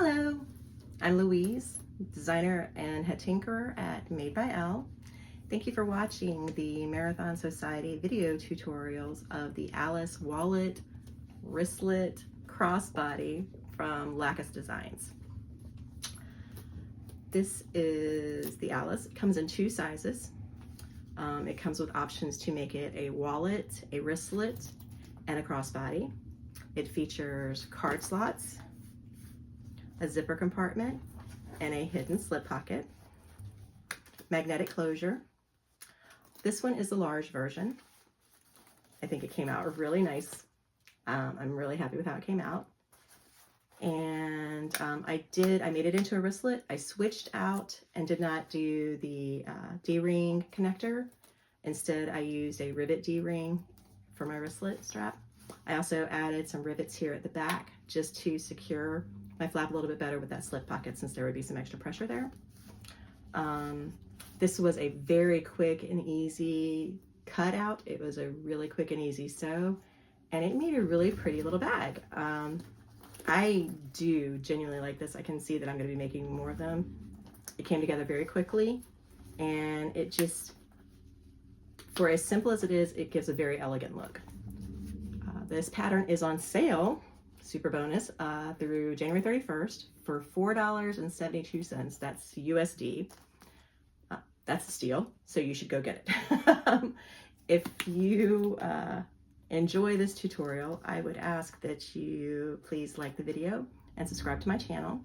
Hello, I'm Louise, designer and head tinkerer at Made by Elle. Thank you for watching the Marathon Sewciety video tutorials of the Alice wallet wristlet crossbody from Lacus Designs. This is the Alice. It comes in two sizes. It comes with options to make it a wallet, a wristlet, and a crossbody. It features card slots, a zipper compartment, and a hidden slip pocket, magnetic closure. This one is the large version. I think it came out really nice. I'm really happy with how it came out. And I made it into a wristlet. I switched out and did not do the D-ring connector. Instead, I used a rivet D-ring for my wristlet strap. I also added some rivets here at the back just to secure my flap a little bit better with that slip pocket, since there would be some extra pressure there. This was a very quick and easy cutout. It was a really quick and easy sew, and it made a really pretty little bag. I do genuinely like this. I can see that I'm going to be making more of them. It came together very quickly, and it just, for as simple as it is, it gives a very elegant look. This pattern is on sale, super bonus, through January 31st for $4.72. That's USD. That's a steal, so you should go get it. If you enjoy this tutorial, I would ask that you please like the video and subscribe to my channel.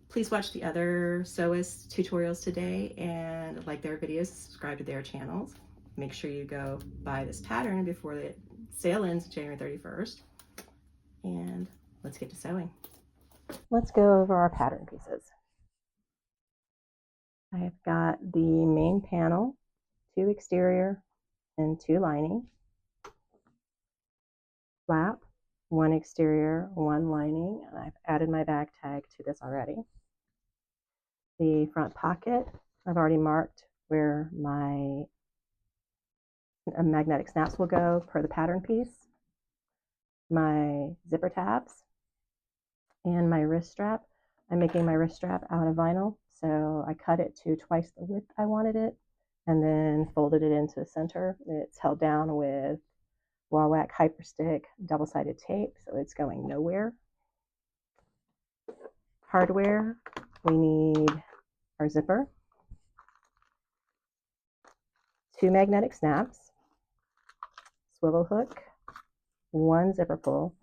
Please watch the other sewists tutorials today and like their videos, subscribe to their channels. Make sure you go buy this pattern before the sale ends January 31st. And let's get to sewing. Let's go over our pattern pieces. I've got the main panel, 2 exterior and 2 lining, flap, 1 exterior, 1 lining, and I've added my back tag to this already. The front pocket, I've already marked where my magnetic snaps will go per the pattern piece, my zipper tabs, and my wrist strap. I'm making my wrist strap out of vinyl, so I cut it to twice the width I wanted it, and then folded it into the center. It's held down with Wah-Whack Hyperstick double-sided tape, so it's going nowhere. Hardware, we need our zipper, 2 magnetic snaps, swivel hook, 1 zipper pull.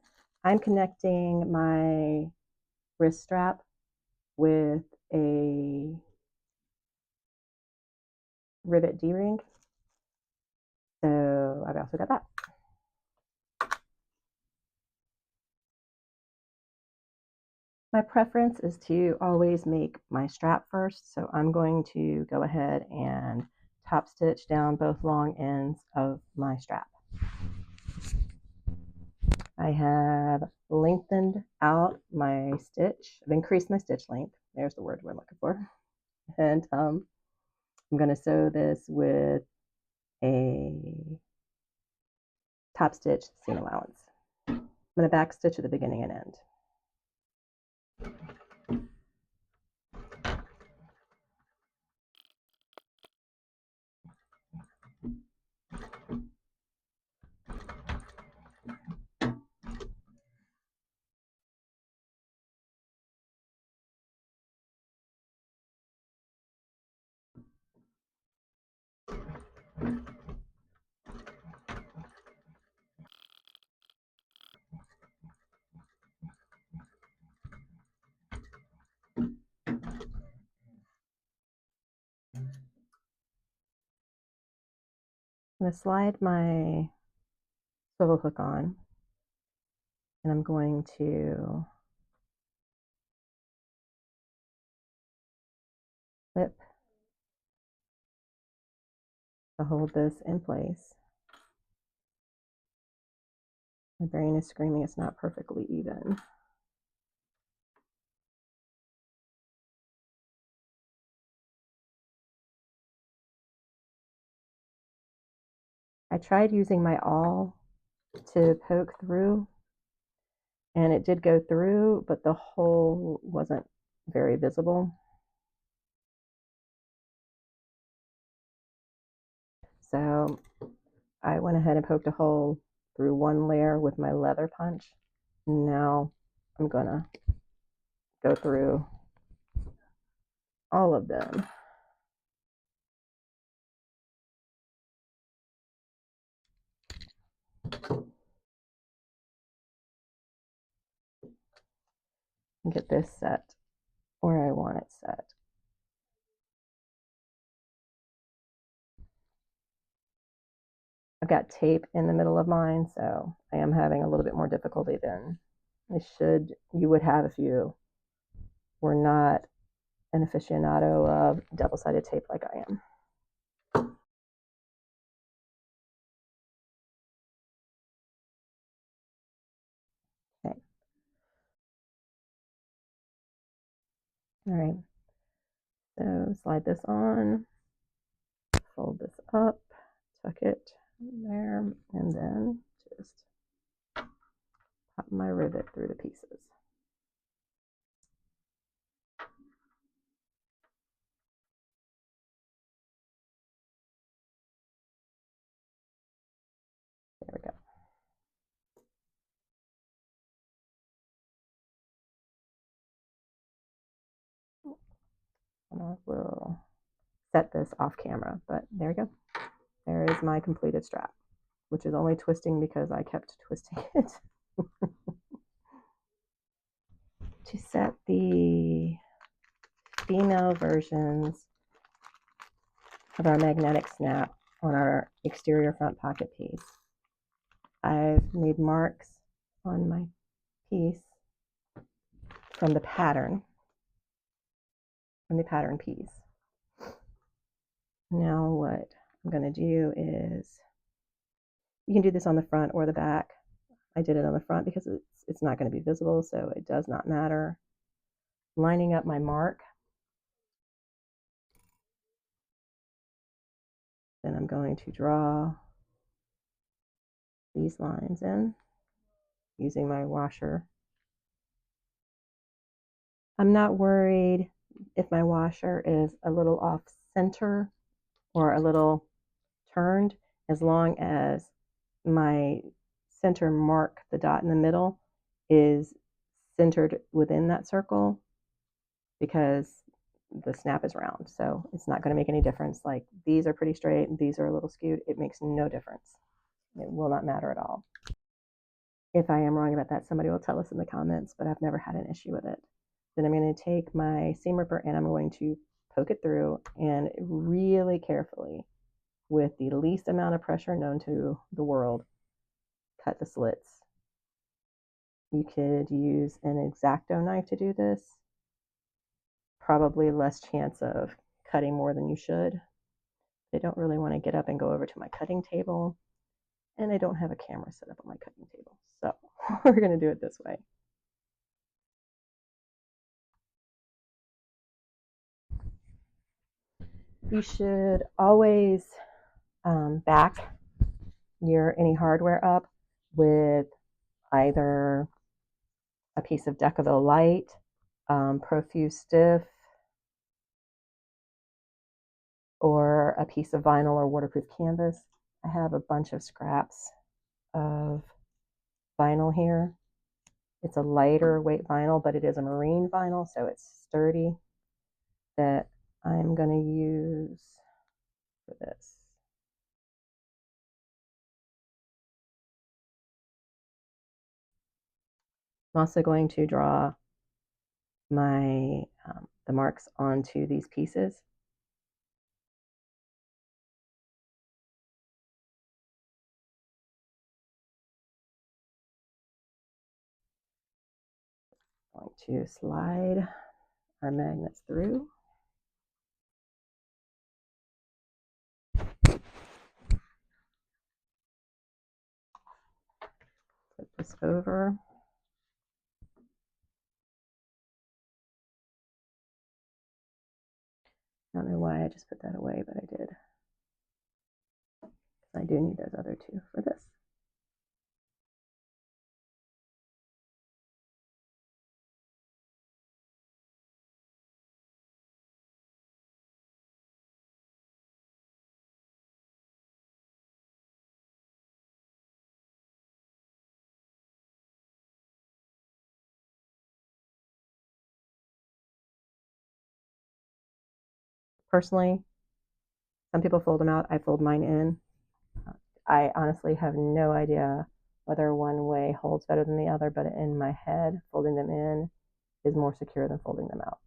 I'm connecting my wrist strap with a rivet D-ring, so I've also got that. My preference is to always make my strap first, so I'm going to go ahead and top stitch down both long ends of my strap. I have lengthened out my stitch. I've increased my stitch length. There's the word we're looking for. And I'm going to sew this with a top stitch seam allowance. I'm going to back stitch at the beginning and end. I'm going to slide my swivel hook on, and I'm going to flip to hold this in place. My brain is screaming it's not perfectly even. I tried using my awl to poke through, and it did go through, but the hole wasn't very visible. So I went ahead and poked a hole through one layer with my leather punch. Now I'm gonna go through all of them. And get this set where I want it set. I've got tape in the middle of mine, so I am having a little bit more difficulty than you would have if you were not an aficionado of double-sided tape like I am. Okay. All right. So slide this on, fold this up, tuck it there, and then just pop my rivet through the pieces. There we go. And I will set this off camera, but there we go. There is my completed strap, which is only twisting because I kept twisting it. To set the female versions of our magnetic snap on our exterior front pocket piece, I've made marks on my piece from the pattern piece. Now what I'm going to do is, you can do this on the front or the back. I did it on the front because it's not going to be visible, so it does not matter. Lining up my mark, then I'm going to draw these lines in using my washer. I'm not worried if my washer is a little off center or a little turned, as long as my center mark, the dot in the middle, is centered within that circle, because the snap is round, so it's not going to make any difference. Like, these are pretty straight, these are a little skewed. It makes no difference. It will not matter at all. If I am wrong about that, somebody will tell us in the comments, but I've never had an issue with it. Then I'm going to take my seam ripper and I'm going to poke it through, and really carefully, with the least amount of pressure known to the world, cut the slits. You could use an X-Acto knife to do this. Probably less chance of cutting more than you should. I don't really want to get up and go over to my cutting table, and I don't have a camera set up on my cutting table, so we're going to do it this way. You should always back any hardware up with either a piece of Decaville Light, Profuse Stiff, or a piece of vinyl or waterproof canvas. I have a bunch of scraps of vinyl here. It's a lighter weight vinyl, but it is a marine vinyl, so it's sturdy, that I'm going to use for this. I'm also going to draw my the marks onto these pieces. Going to slide our magnets through. Flip this over. I don't know why I just put that away, but I did. I do need those other two for this. Personally, some people fold them out. I fold mine in. I honestly have no idea whether one way holds better than the other, but in my head, folding them in is more secure than folding them out.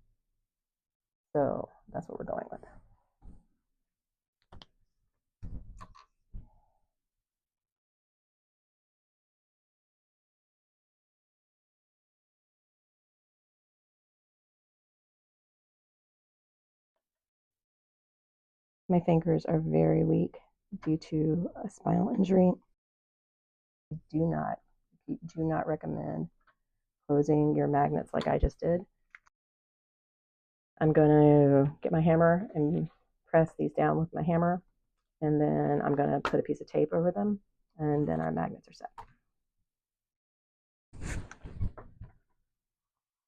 So that's what we're going with. My fingers are very weak due to a spinal injury. I do not recommend closing your magnets like I just did. I'm going to get my hammer and press these down with my hammer, and then I'm going to put a piece of tape over them, and then our magnets are set.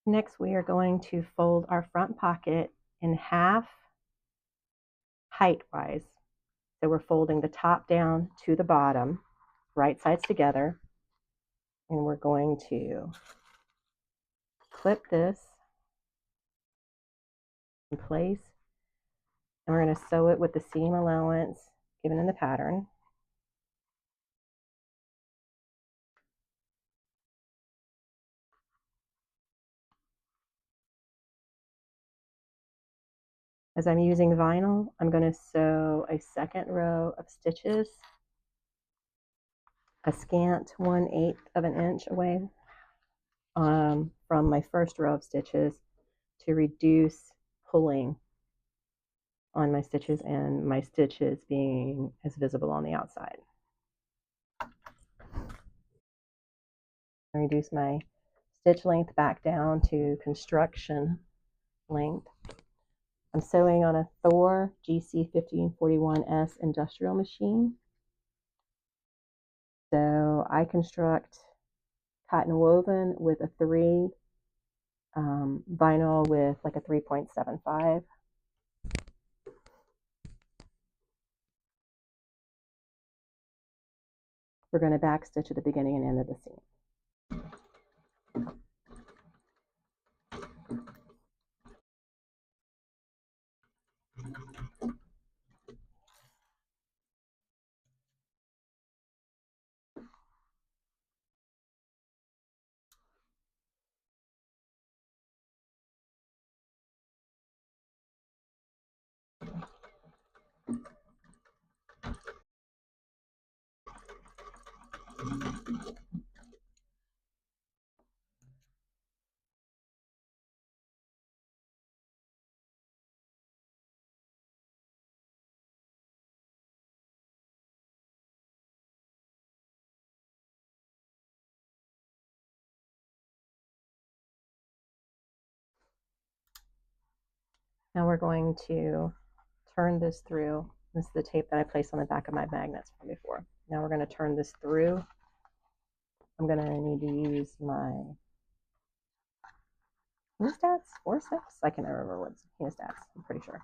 Next, we are going to fold our front pocket in half height-wise. So we're folding the top down to the bottom, right sides together, and we're going to clip this in place, and we're going to sew it with the seam allowance given in the pattern. As I'm using vinyl, I'm going to sew a second row of stitches, a scant 1/8 of an inch away from my first row of stitches to reduce pulling on my stitches and my stitches being as visible on the outside. I reduce my stitch length back down to construction length. I'm sewing on a Thor GC1541S industrial machine. So I construct cotton woven with a 3, vinyl with like a 3.75. We're going to back stitch at the beginning and end of the seam. Now we're going to turn this through. This is the tape that I placed on the back of my magnets from before. Now we're going to turn this through. I'm going to need to use my hemostats, forceps. I can never remember what's hemostats. I'm pretty sure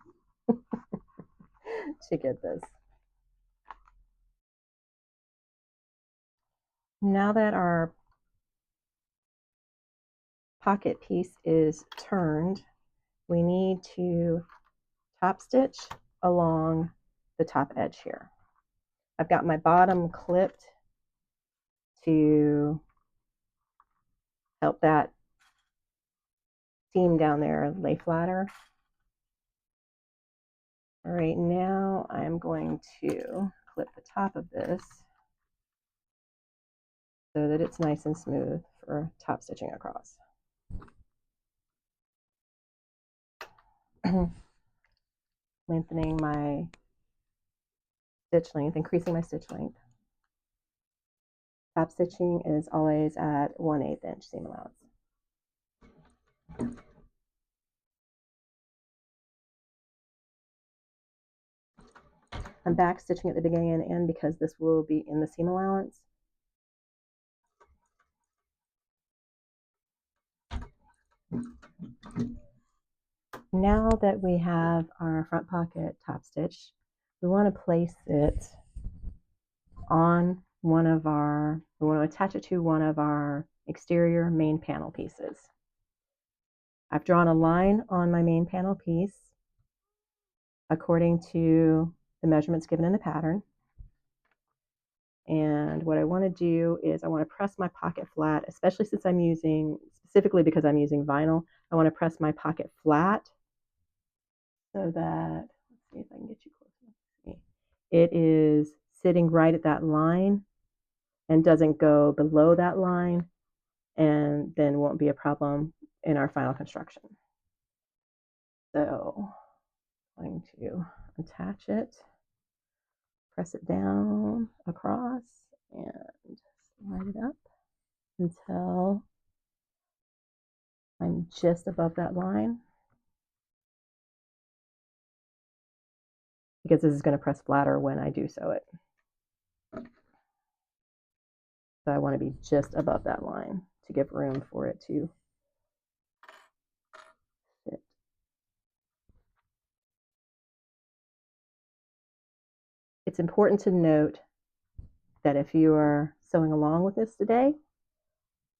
to get this. Now that our pocket piece is turned, we need to top stitch along the top edge here. I've got my bottom clipped to help that seam down there lay flatter. All right, now I'm going to clip the top of this so that it's nice and smooth for top stitching across. Lengthening my stitch length, increasing my stitch length. Top stitching is always at 1/8 inch seam allowance. I'm back stitching at the beginning and end because this will be in the seam allowance. Now that we have our front pocket top stitched, we want to place it on we want to attach it to one of our exterior main panel pieces. I've drawn a line on my main panel piece according to the measurements given in the pattern. And what I want to do is I want to press my pocket flat, especially since I'm using, specifically because I'm using vinyl, I want to press my pocket flat so that, let's see if I can get you closer. It is sitting right at that line and doesn't go below that line, and then won't be a problem in our final construction. So I'm going to attach it, press it down across, and slide it up until I'm just above that line, because this is going to press flatter when I do sew it. So I want to be just above that line to give room for it to fit. It's important to note that if you are sewing along with this today,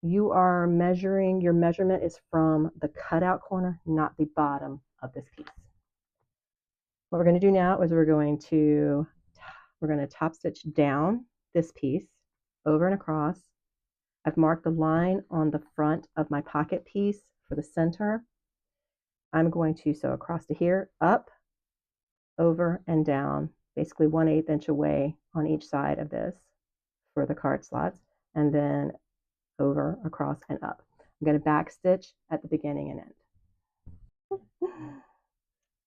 you are measuring, your measurement is from the cutout corner, not the bottom of this piece. What we're going to do now is we're going to top stitch down this piece over and across. I've marked the line on the front of my pocket piece for the center. I'm going to sew across to here, up, over, and down, basically 1/8 inch away on each side of this for the card slots, and then over, across, and up. I'm going to back stitch at the beginning and end.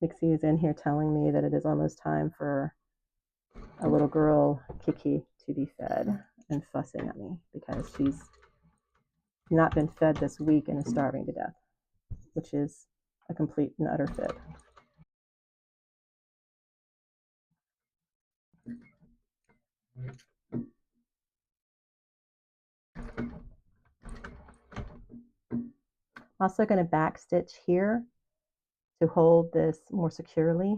Nixie is in here telling me that it is almost time for a little girl, Kiki, to be fed, and fussing at me because she's not been fed this week and is starving to death, which is a complete and utter fib. I'm also going to back stitch here to hold this more securely.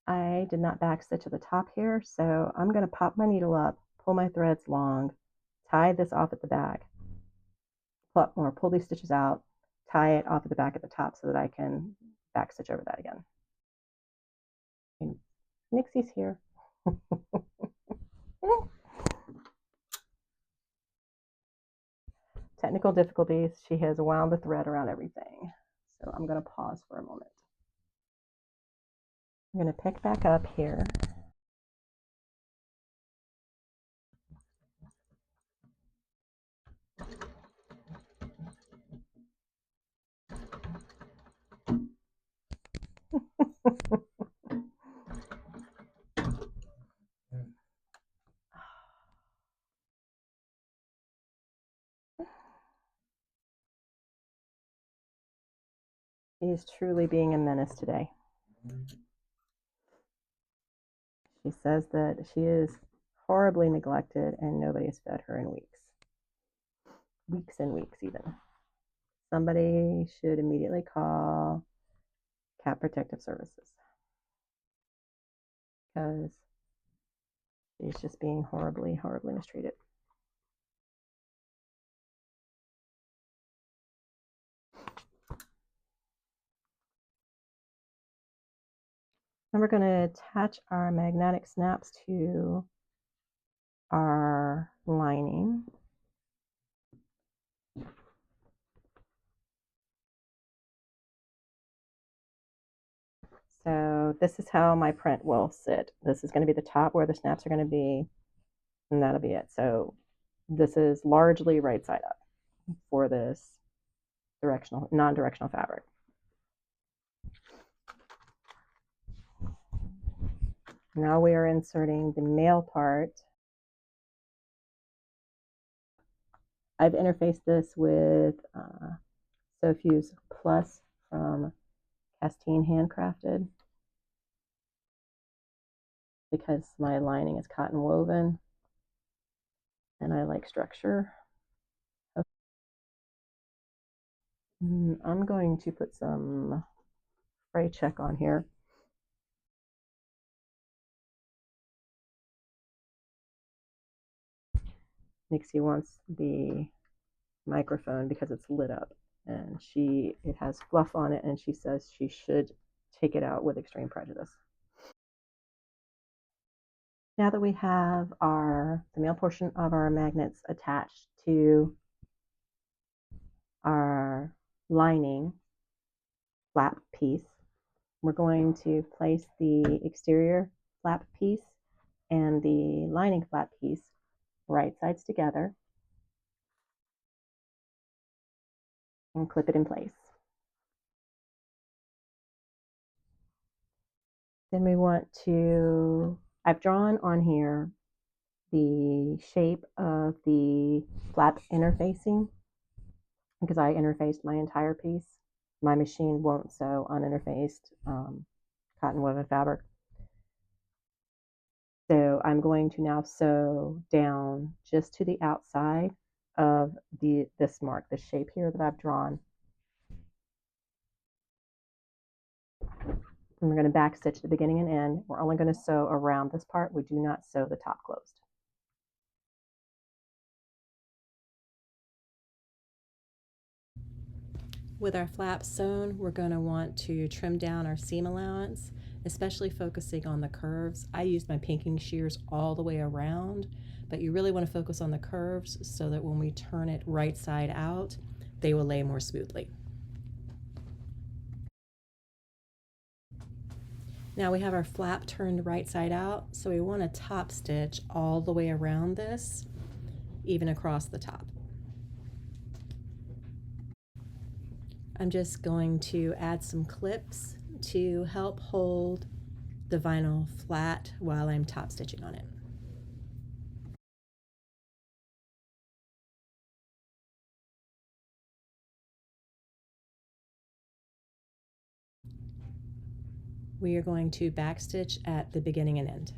I did not back stitch at the top here, so I'm going to pop my needle up, pull my threads long, tie this off at the back, pull these stitches out, tie it off at the back at the top so that I can back stitch over that again. And Nixie's here. Technical difficulties. She has wound the thread around everything. So I'm going to pause for a moment. I'm going to pick back up here. She is truly being a menace today. She says that she is horribly neglected and nobody has fed her in weeks. Weeks and weeks even. Somebody should immediately call Cat Protective Services because she's just being horribly, horribly mistreated. Then we're going to attach our magnetic snaps to our lining. So this is how my print will sit. This is going to be the top where the snaps are going to be, and that'll be it. So this is largely right side up for this non-directional fabric. Now we are inserting the male part. I've interfaced this with Sewfuse Plus from Castine Handcrafted because my lining is cotton woven and I like structure. I'm going to put some fray check on here. Nixie wants the microphone because it's lit up. and it has fluff on it, and she says she should take it out with extreme prejudice. Now that we have the male portion of our magnets attached to our lining flap piece, we're going to place the exterior flap piece and the lining flap piece right sides together and clip it in place. Then we want to, I've drawn on here the shape of the flap interfacing because I interfaced my entire piece. My machine won't sew uninterfaced cotton woven fabric. So I'm going to now sew down just to the outside of this mark, the shape here that I've drawn. And we're going to back stitch the beginning and end. We're only going to sew around this part. We do not sew the top closed. With our flaps sewn, we're going to want to trim down our seam allowance, especially focusing on the curves. I used my pinking shears all the way around, but you really want to focus on the curves so that when we turn it right side out, they will lay more smoothly. Now we have our flap turned right side out, so we want to top stitch all the way around this, even across the top. I'm just going to add some clips to help hold the vinyl flat while I'm top stitching on it. We are going to backstitch at the beginning and end.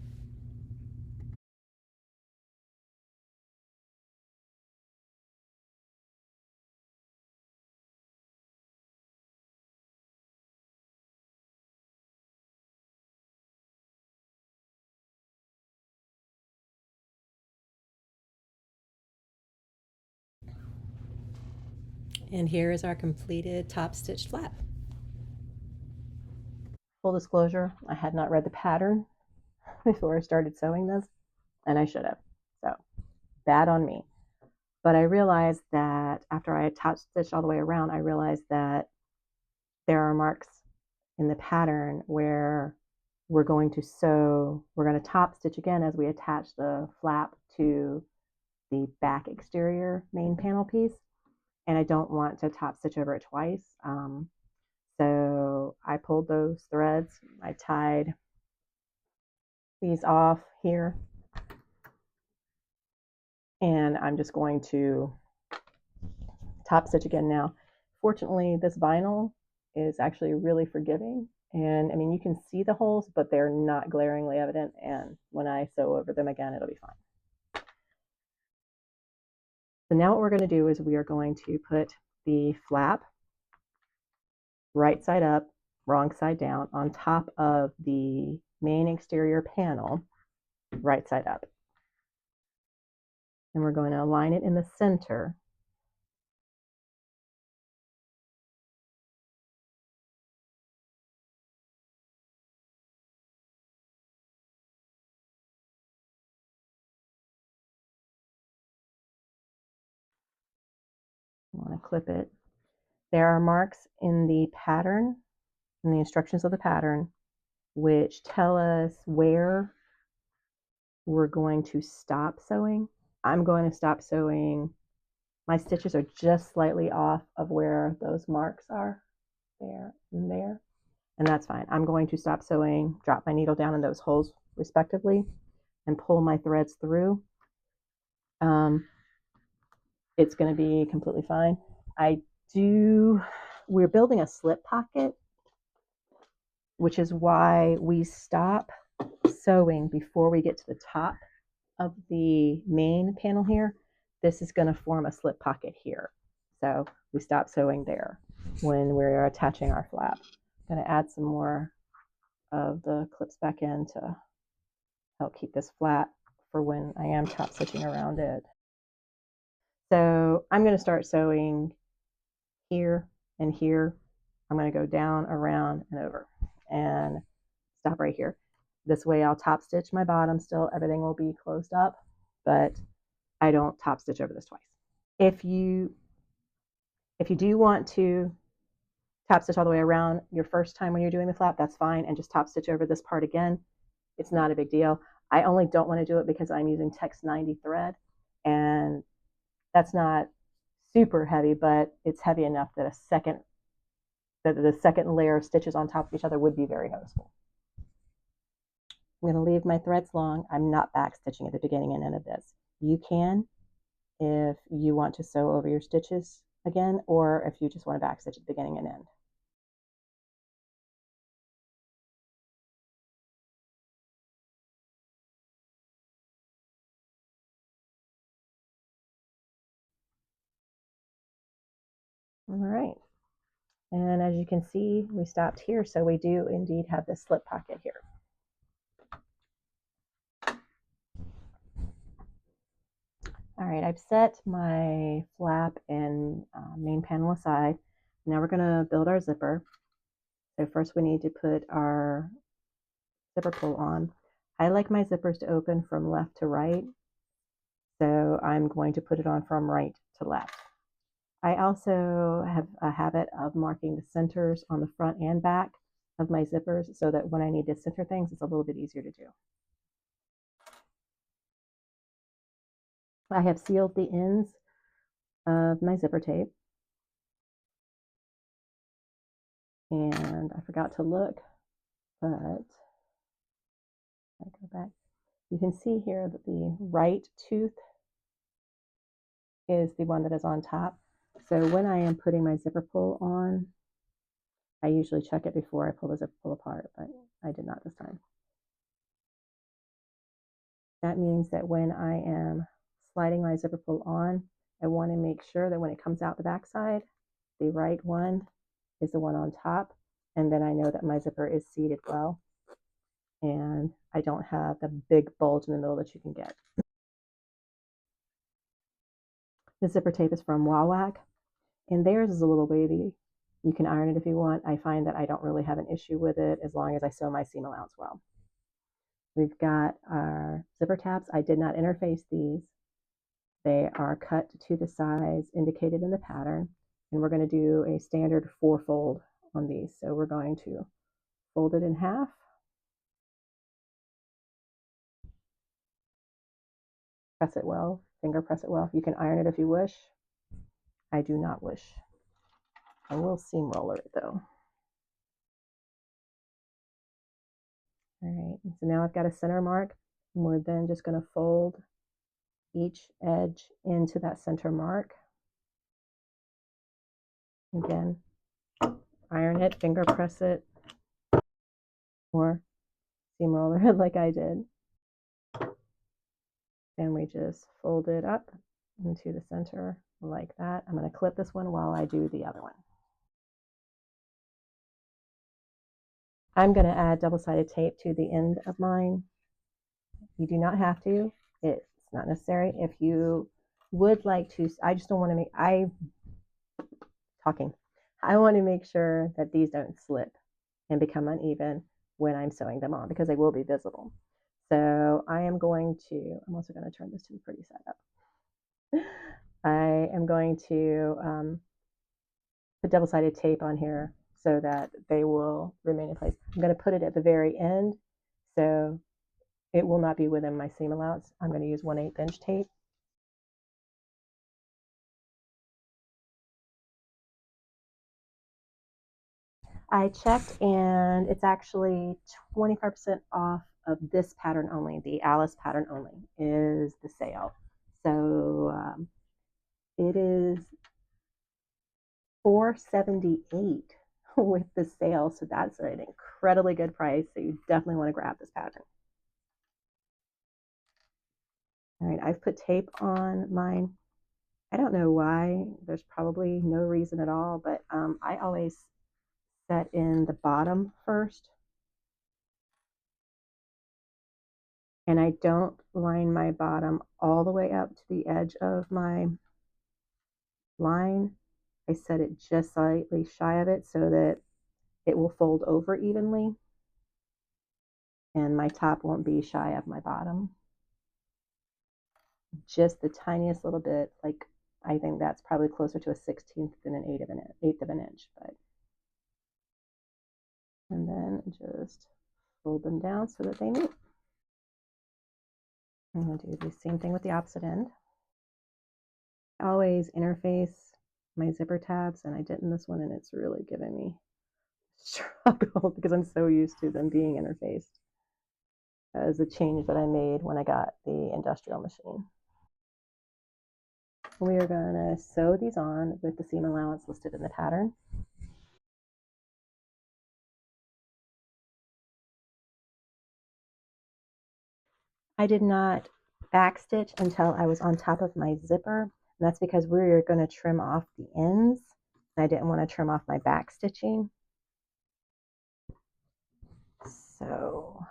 And here is our completed top stitched flap. Full disclosure, I had not read the pattern before I started sewing this, and I should have. So bad on me. But I realized that after I had top stitched all the way around, I realized that there are marks in the pattern where we're going to top stitch again as we attach the flap to the back exterior main panel piece. And I don't want to top stitch over it twice. So I pulled those threads. I tied these off here. And I'm just going to top stitch again now. Fortunately, this vinyl is actually really forgiving. And I mean, you can see the holes, but they're not glaringly evident. And when I sew over them again, it'll be fine. So now what we're going to do is we are going to put the flap right side up, wrong side down on top of the main exterior panel, right side up. And we're going to align it in the center. I want to clip it. There are marks in the pattern, in the instructions of the pattern, which tell us where we're going to stop sewing. I'm going to stop sewing. My stitches are just slightly off of where those marks are, there and there, and that's fine. I'm going to stop sewing, drop my needle down in those holes respectively, and pull my threads through. It's going to be completely fine. We're building a slip pocket, which is why we stop sewing before we get to the top of the main panel here. This is going to form a slip pocket here. So we stop sewing there when we're attaching our flap. I'm going to add some more of the clips back in to help keep this flat for when I am top stitching around it. So I'm going to start sewing here, and here. I'm going to go down, around, and over, and stop right here. This way I'll top stitch my bottom still. Everything will be closed up, but I don't top stitch over this twice. If you do want to top stitch all the way around your first time when you're doing the flap, that's fine, and just top stitch over this part again. It's not a big deal. I only don't want to do it because I'm using Tex 90 thread, and that's not super heavy, but it's heavy enough that the second layer of stitches on top of each other would be very noticeable. I'm going to leave my threads long. I'm not back stitching at the beginning and end of this. You can if you want to sew over your stitches again, or if you just want to back stitch at the beginning and end. All right. And as you can see, we stopped here, so we do indeed have this slip pocket here. All right, I've set my flap and main panel aside. Now we're going to build our zipper. So first we need to put our zipper pull on. I like my zippers to open from left to right, so I'm going to put it on from right to left. I also have a habit of marking the centers on the front and back of my zippers so that when I need to center things, it's a little bit easier to do. I have sealed the ends of my zipper tape, and I forgot to look, but I go back. You can see here that the right tooth is the one that is on top. So when I am putting my zipper pull on, I usually check it before I pull the zipper pull apart, but I did not this time. That means that when I am sliding my zipper pull on, I want to make sure that when it comes out the back side, the right one is the one on top, and then I know that my zipper is seated well, and I don't have the big bulge in the middle that you can get. The zipper tape is from Wawak, and theirs is a little wavy. You can iron it if you want. I find that I don't really have an issue with it as long as I sew my seam allowance well. We've got our zipper tabs. I did not interface these. They are cut to the size indicated in the pattern, and we're going to do a standard 4-fold on these. So we're going to fold it in half, press it well, finger press it well. You can iron it if you wish. I do not wish. I will seam roller it though. All right, so now I've got a center mark, and we're then just going to fold each edge into that center mark. Again, iron it, finger press it, or seam roller it like I did. And we just fold it up into the center like that. I'm going to clip this one while I do the other one. I'm going to add double-sided tape to the end of mine. You do not have to. It's not necessary. If you would like to, I just don't want to make, I want to make sure that these don't slip and become uneven when I'm sewing them on, because they will be visible. So I am going to, I'm also going to turn this to the pretty side up. I am going to put double-sided tape on here so that they will remain in place. I'm going to put it at the very end, so it will not be within my seam allowance. I'm going to use 1/8 inch tape. I checked, and it's actually 25% off of this pattern only. The Alice pattern only is the sale. So it is $4.78 with the sale. So that's an incredibly good price. So you definitely want to grab this pattern. All right, I've put tape on mine. I don't know why. There's probably no reason at all, but I always set in the bottom first. And I don't line my bottom all the way up to the edge of my line. I set it just slightly shy of it so that it will fold over evenly and my top won't be shy of my bottom. Just the tiniest little bit, like I think that's probably closer to a 16th than an eighth of an inch, but and then just fold them down so that they meet. I'm going to do the same thing with the opposite end. I always interface my zipper tabs, and I didn't this one, and it's really giving me struggle because I'm so used to them being interfaced. As a change that I made when I got the industrial machine. We are going to sew these on with the seam allowance listed in the pattern. I did not backstitch until I was on top of my zipper, and that's because we're going to trim off the ends. And I didn't want to trim off my back stitching. So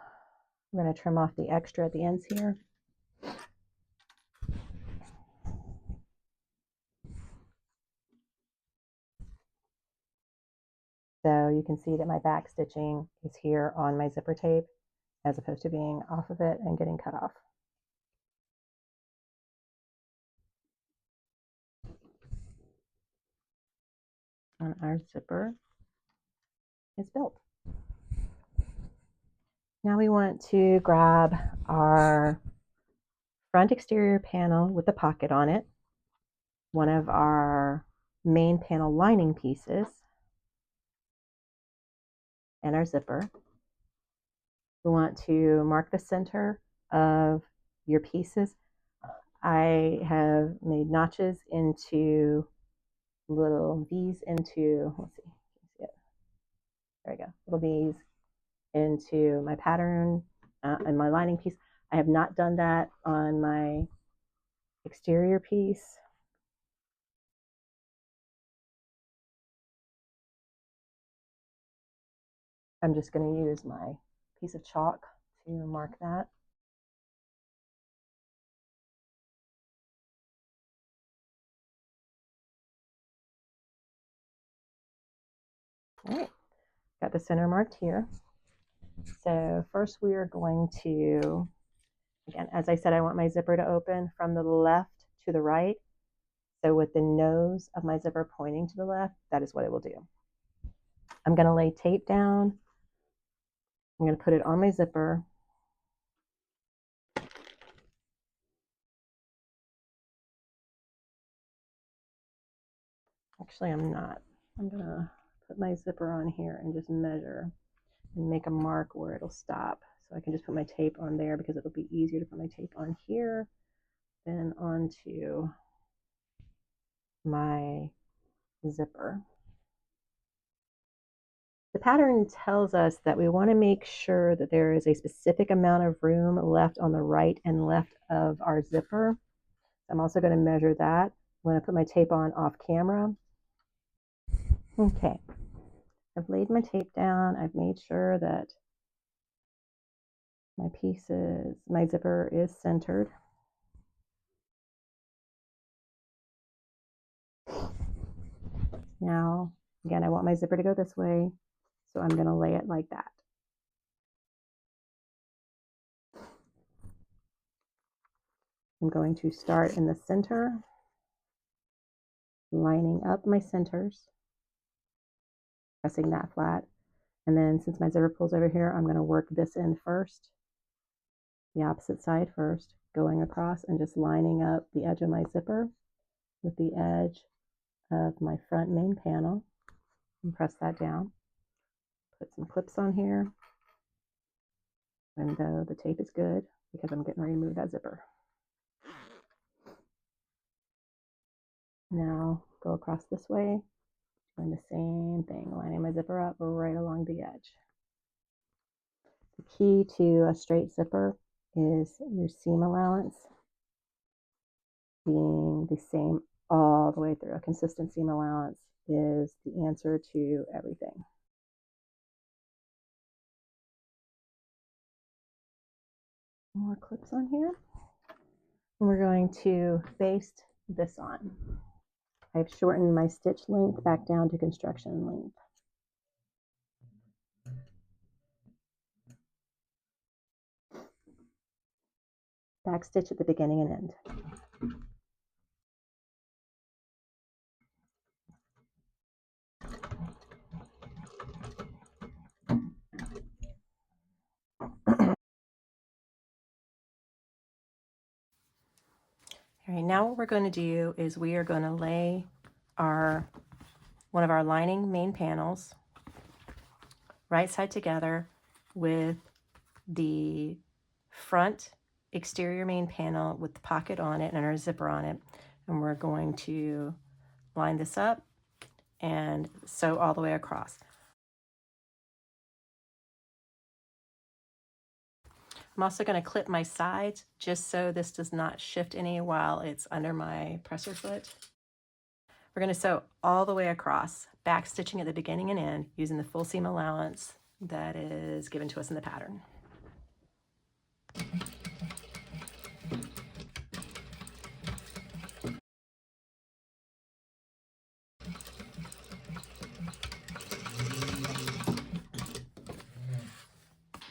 I'm going to trim off the extra at the ends here. So you can see that my back stitching is here on my zipper tape as opposed to being off of it and getting cut off. And our zipper is built. Now we want to grab our front exterior panel with the pocket on it, one of our main panel lining pieces, and our zipper. We want to mark the center of your pieces. I have made notches into little V's into, let's see, it? There we go, little V's into my pattern and my lining piece. I have not done that on my exterior piece. I'm just going to use my piece of chalk to mark that. All right, got the center marked here. So first we are going to, again, as I said, I want my zipper to open from the left to the right. So with the nose of my zipper pointing to the left, that is what it will do. I'm going to lay tape down. I'm going to put it on my zipper. Actually, I'm not. I'm going to put my zipper on here and just measure and make a mark where it'll stop. So I can just put my tape on there because it'll be easier to put my tape on here than onto my zipper. The pattern tells us that we want to make sure that there is a specific amount of room left on the right and left of our zipper. I'm also going to measure that. I'm going to put my tape on off camera. Okay, I've laid my tape down. I've made sure that my zipper is centered. Now, again, I want my zipper to go this way, so I'm going to lay it like that. I'm going to start in the center, lining up my centers, pressing that flat. And then since my zipper pulls over here, I'm going to work this end first, the opposite side first, going across and just lining up the edge of my zipper with the edge of my front main panel and press that down. Put some clips on here. And the tape is good because I'm getting ready to move that zipper. Now go across this way, doing the same thing, lining my zipper up right along the edge. The key to a straight zipper is your seam allowance being the same all the way through. A consistent seam allowance is the answer to everything. More clips on here. And we're going to baste this on. I've shortened my stitch length back down to construction length. Back stitch at the beginning and end. All right, now what we're going to do is we are going to lay one of our lining main panels right side together with the front exterior main panel with the pocket on it and our zipper on it. And we're going to line this up and sew all the way across. I'm also going to clip my sides just so this does not shift any while it's under my presser foot. We're going to sew all the way across, back stitching at the beginning and end using the full seam allowance that is given to us in the pattern.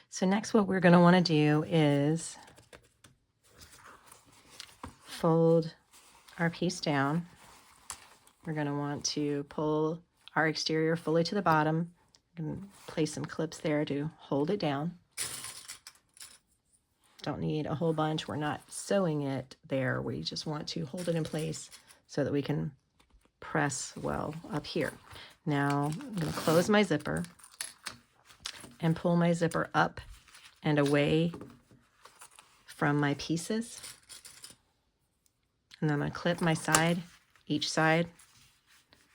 So next what we're going to want to do is fold our piece down. We're going to want to pull our exterior fully to the bottom and place some clips there to hold it down. Don't need a whole bunch. We're not sewing it there. We just want to hold it in place so that we can press well up here. Now I'm going to close my zipper and pull my zipper up and away from my pieces. And then I'm going to clip my side, each side,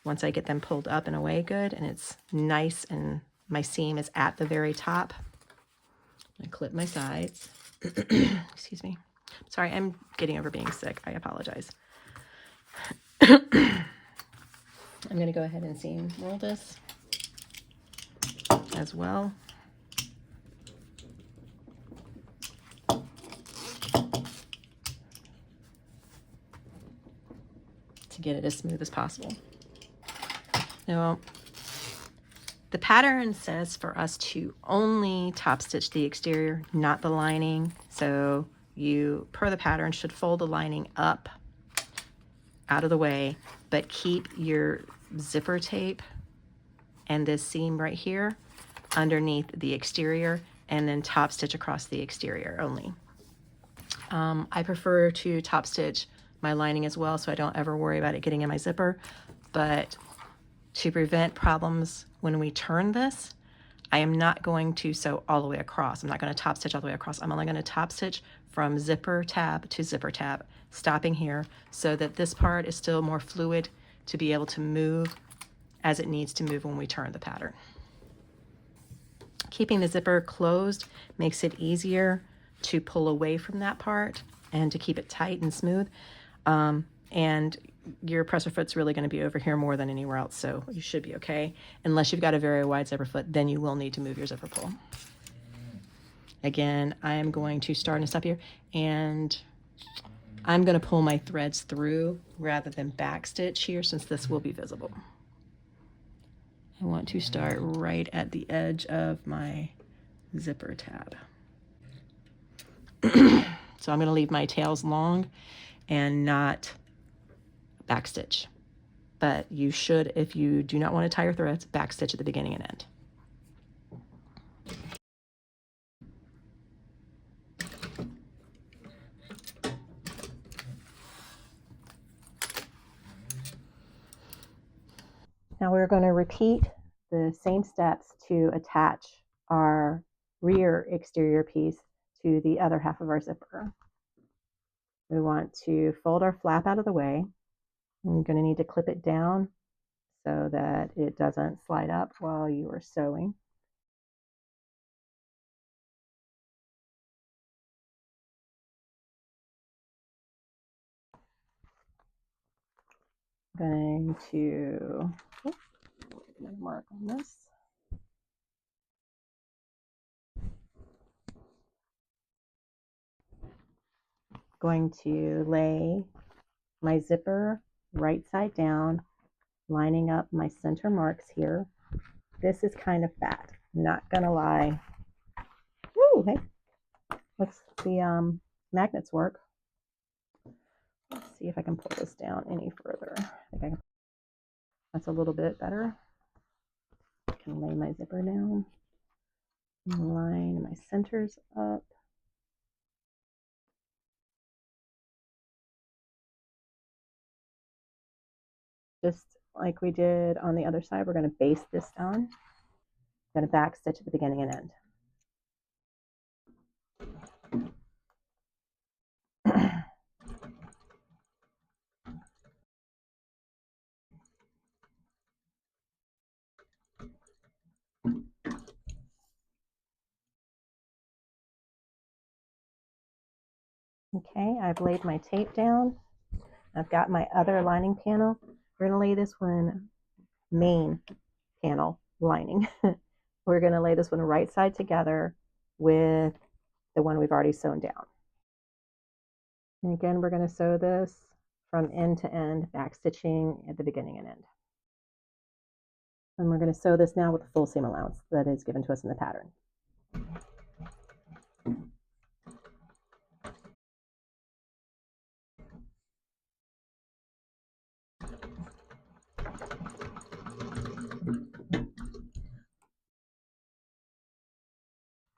once I get them pulled up and away good and it's nice and my seam is at the very top. I clip my sides. Excuse me. Sorry, I'm getting over being sick. I apologize. I'm going to go ahead and seam roll this as well. To get it as smooth as possible. Now, the pattern says for us to only top stitch the exterior, not the lining. So you, per the pattern, should fold the lining up out of the way, but keep your zipper tape and this seam right here underneath the exterior and then top stitch across the exterior only. I prefer to top stitch my lining as well so I don't ever worry about it getting in my zipper, but to prevent problems when we turn this, I am not going to sew all the way across. I'm not going to top stitch all the way across. I'm only going to top stitch from zipper tab to zipper tab, stopping here so that this part is still more fluid to be able to move as it needs to move when we turn the pattern. Keeping the zipper closed makes it easier to pull away from that part and to keep it tight and smooth. And your presser foot's really going to be over here more than anywhere else, so you should be okay. Unless you've got a very wide zipper foot, then you will need to move your zipper pull. Again, I am going to start and stop here, and I'm going to pull my threads through rather than back stitch here since this will be visible. I want to start right at the edge of my zipper tab. So I'm going to leave my tails long and not backstitch. But you should, if you do not want to tie your threads, backstitch at the beginning and end. Now we're going to repeat the same steps to attach our rear exterior piece to the other half of our zipper. We want to fold our flap out of the way. You're going to need to clip it down so that it doesn't slide up while you are sewing. I'm going to mark on this. Going to lay my zipper right side down, lining up my center marks here. This is kind of fat, not gonna lie. Woo, hey, let's the magnets work. Let's see if I can pull this down any further. I think that's a little bit better. I can lay my zipper down, line my centers up. Just like we did on the other side, we're going to baste this down. Going to back stitch at the beginning and end. Okay, I've laid my tape down. I've got my other lining panel. We're going to lay this one main panel lining. We're going to lay this one right side together with the one we've already sewn down. And again, we're going to sew this from end to end, back stitching at the beginning and end. And we're going to sew this now with the full seam allowance that is given to us in the pattern.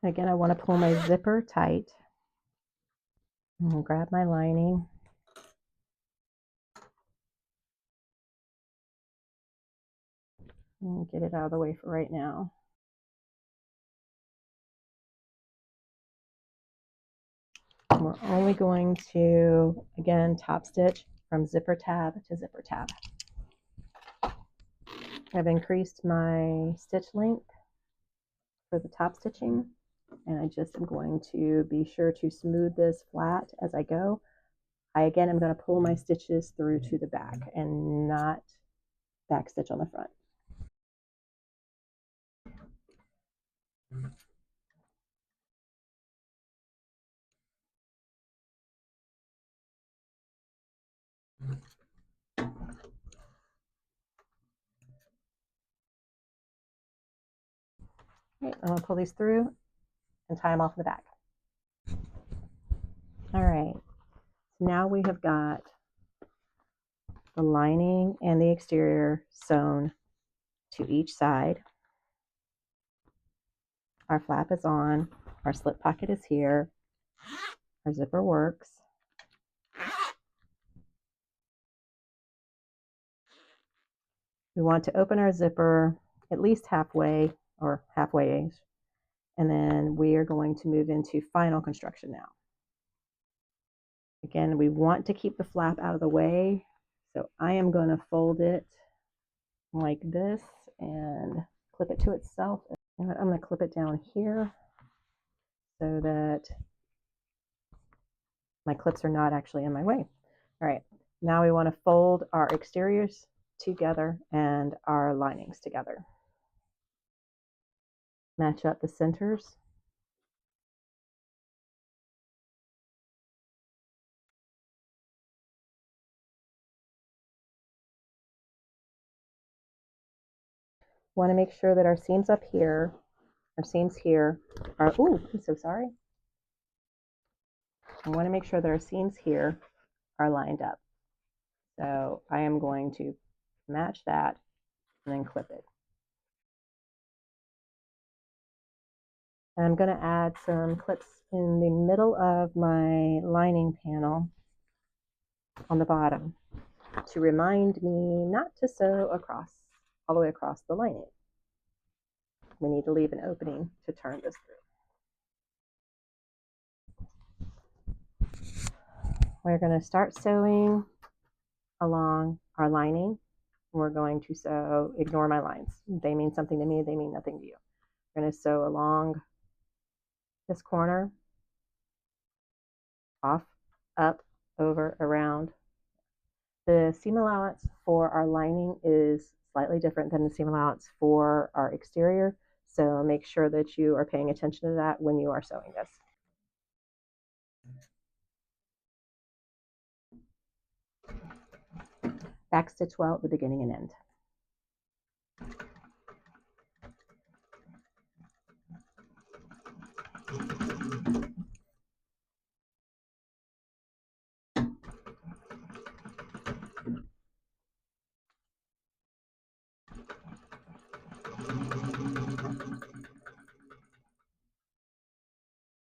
Again, I want to pull my zipper tight and grab my lining. And get it out of the way for right now. And we're only going to, again, top stitch from zipper tab to zipper tab. I've increased my stitch length for the top stitching, and I just am going to be sure to smooth this flat as I go. Again, I'm going to pull my stitches through to the back and not back stitch on the front. Okay, I'm going to pull these through and tie them off in the back. All right, so now we have got the lining and the exterior sewn to each side. Our flap is on, our slip pocket is here, our zipper works. We want to open our zipper at least halfway or halfway-ish, and then we are going to move into final construction now. Again, we want to keep the flap out of the way, so I am going to fold it like this and clip it to itself. And I'm going to clip it down here so that my clips are not actually in my way. All right, now we want to fold our exteriors together and our linings together. Match up the centers. Want to make sure that our seams up here, our seams here are, ooh, I'm so sorry. I want to make sure that our seams here are lined up. So I am going to match that and then clip it. And I'm going to add some clips in the middle of my lining panel on the bottom to remind me not to sew across, all the way across the lining. We need to leave an opening to turn this through. We're going to start sewing along our lining. We're going to sew, ignore my lines. They mean something to me, they mean nothing to you. We're going to sew along this corner, off, up, over, around. The seam allowance for our lining is slightly different than the seam allowance for our exterior, so make sure that you are paying attention to that when you are sewing this. Back stitch well at the beginning and end.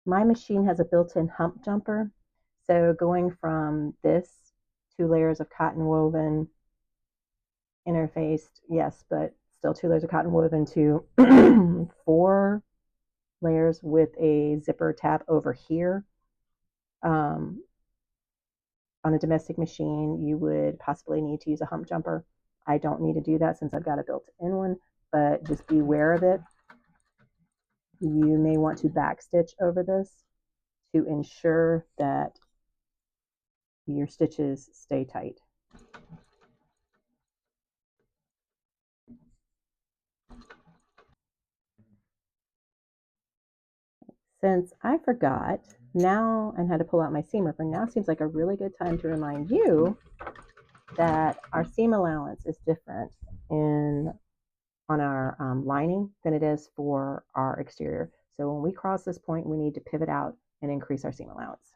My machine has a built-in hump jumper, so going from this 2 layers of cotton woven interfaced, yes, but still 2 layers of cotton woven to 4 layers with a zipper tab over here. On a domestic machine, you would possibly need to use a hump jumper. I don't need to do that since I've got a built-in one, but just be aware of it. You may want to backstitch over this to ensure that your stitches stay tight. Since I forgot now and had to pull out my seam ripper, now seems like a really good time to remind you that our seam allowance is different on our lining than it is for our exterior. So when we cross this point, we need to pivot out and increase our seam allowance.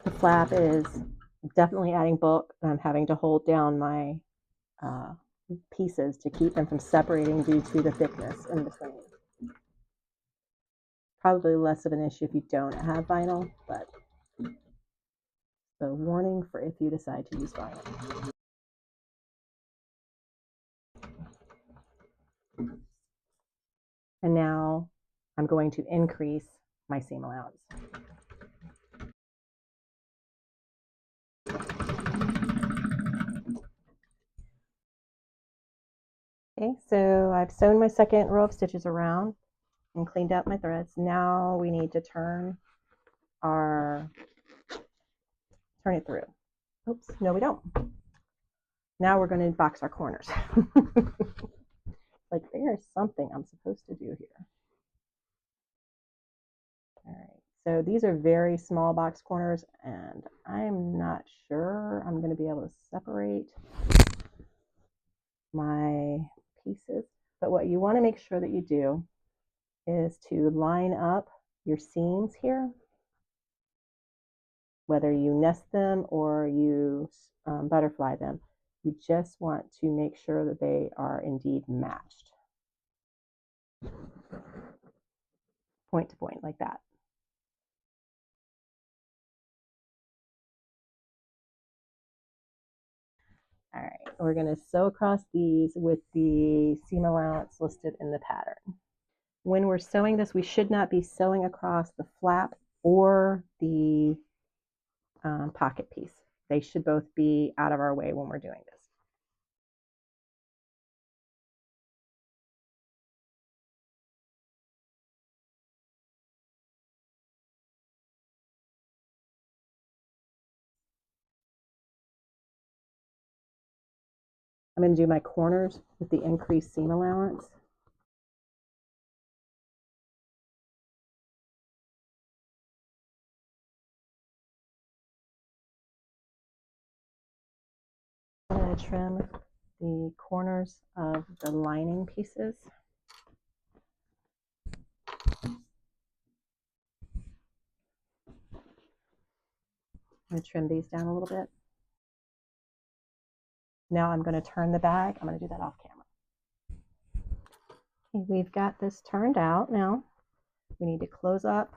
The flap is definitely adding bulk, and I'm having to hold down my pieces to keep them from separating due to the thickness in between. Probably less of an issue if you don't have vinyl, but the warning for if you decide to use vinyl. And now I'm going to increase my seam allowance. Okay, so I've sewn my second row of stitches around and cleaned up my threads. Now we need to turn it through. Oops, no we don't. Now we're going to box our corners. Like there's something I'm supposed to do here. All right, so these are very small box corners and I'm not sure I'm going to be able to separate my pieces, but what you want to make sure that you do is to line up your seams here, whether you nest them or you butterfly them. You just want to make sure that they are indeed matched, point to point, like that. All right, we're going to sew across these with the seam allowance listed in the pattern. When we're sewing this, we should not be sewing across the flap or the pocket piece. They should both be out of our way when we're doing this. I'm going to do my corners with the increased seam allowance. I'm going to trim the corners of the lining pieces. I'm going to trim these down a little bit. Now I'm going to turn the bag. I'm going to do that off camera. Okay, we've got this turned out now. We need to close up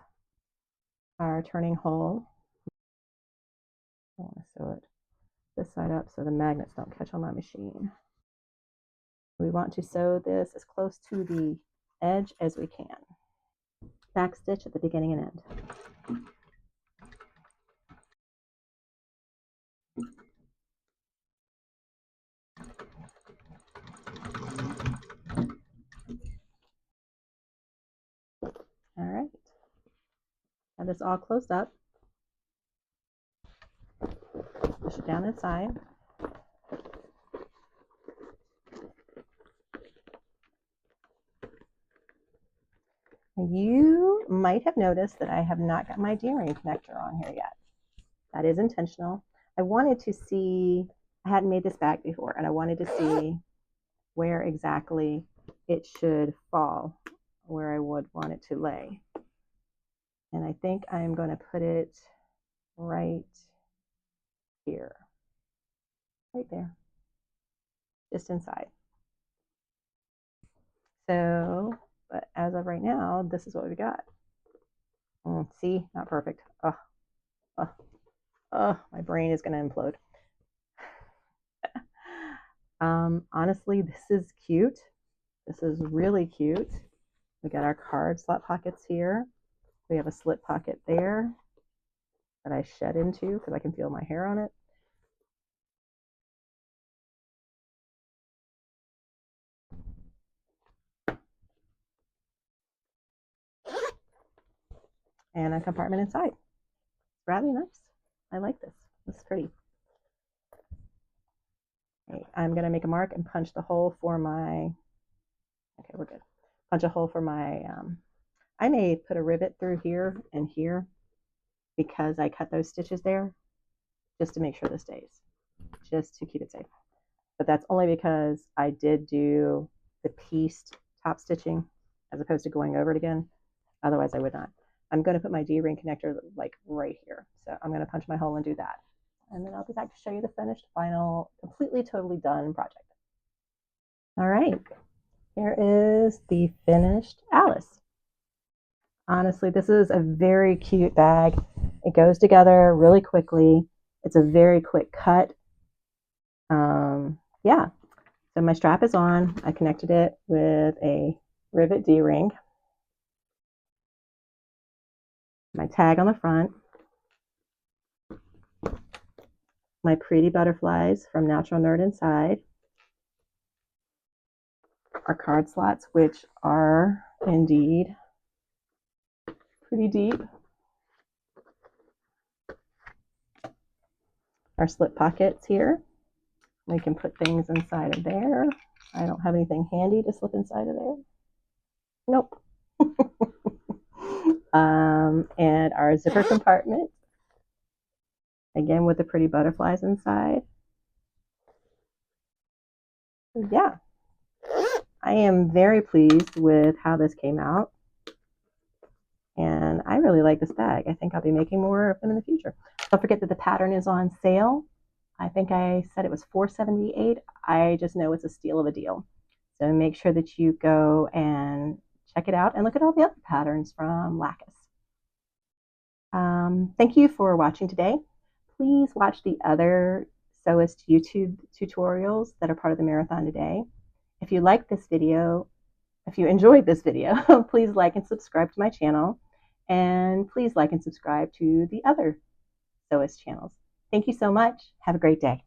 our turning hole. I want to sew it this side up so the magnets don't catch on my machine. We want to sew this as close to the edge as we can. Back stitch at the beginning and end. have this all closed up. Push it down inside. You might have noticed that I have not got my D-ring connector on here yet. That is intentional. I wanted to see, I hadn't made this bag before, and I wanted to see where exactly it should fall, where I would want it to lay. And I think I'm going to put it right here, right there, just inside. So, but as of right now, this is what we got. See, not perfect. My brain is going to implode. Honestly, this is cute. This is really cute. We got our card slot pockets here. We have a slip pocket there that I shed into because I can feel my hair on it. And a compartment inside. It's rather nice. I like this. This is pretty. Okay, I'm going to make a mark and punch the hole for my, okay, we're good. Punch a hole for my, I may put a rivet through here and here because I cut those stitches there just to make sure this stays, just to keep it safe. But that's only because I did do the pieced top stitching as opposed to going over it again. Otherwise, I would not. I'm going to put my D-ring connector like right here. So I'm going to punch my hole and do that. And then I'll be back to show you the finished, final, completely, totally done project. All right, here is the finished Alice. Honestly, this is a very cute bag. It goes together really quickly. It's a very quick cut. Yeah, so my strap is on. I connected it with a rivet D-ring. My tag on the front. My pretty butterflies from Natural Nerd inside. Our card slots, which are indeed pretty deep. Our slip pockets here. We can put things inside of there. I don't have anything handy to slip inside of there. Nope. And our zipper compartment. Again, with the pretty butterflies inside. So yeah, I am very pleased with how this came out. And I really like this bag. I think I'll be making more of them in the future. Don't forget that the pattern is on sale. I think I said it was $4.78. I just know it's a steal of a deal. So make sure that you go and check it out and look at all the other patterns from Lacus. Thank you for watching today. Please watch the other Sewist YouTube tutorials that are part of the marathon today. If you like this video, if you enjoyed this video, please like and subscribe to my channel. And please like and subscribe to the other Sewist channels. Thank you so much. Have a great day.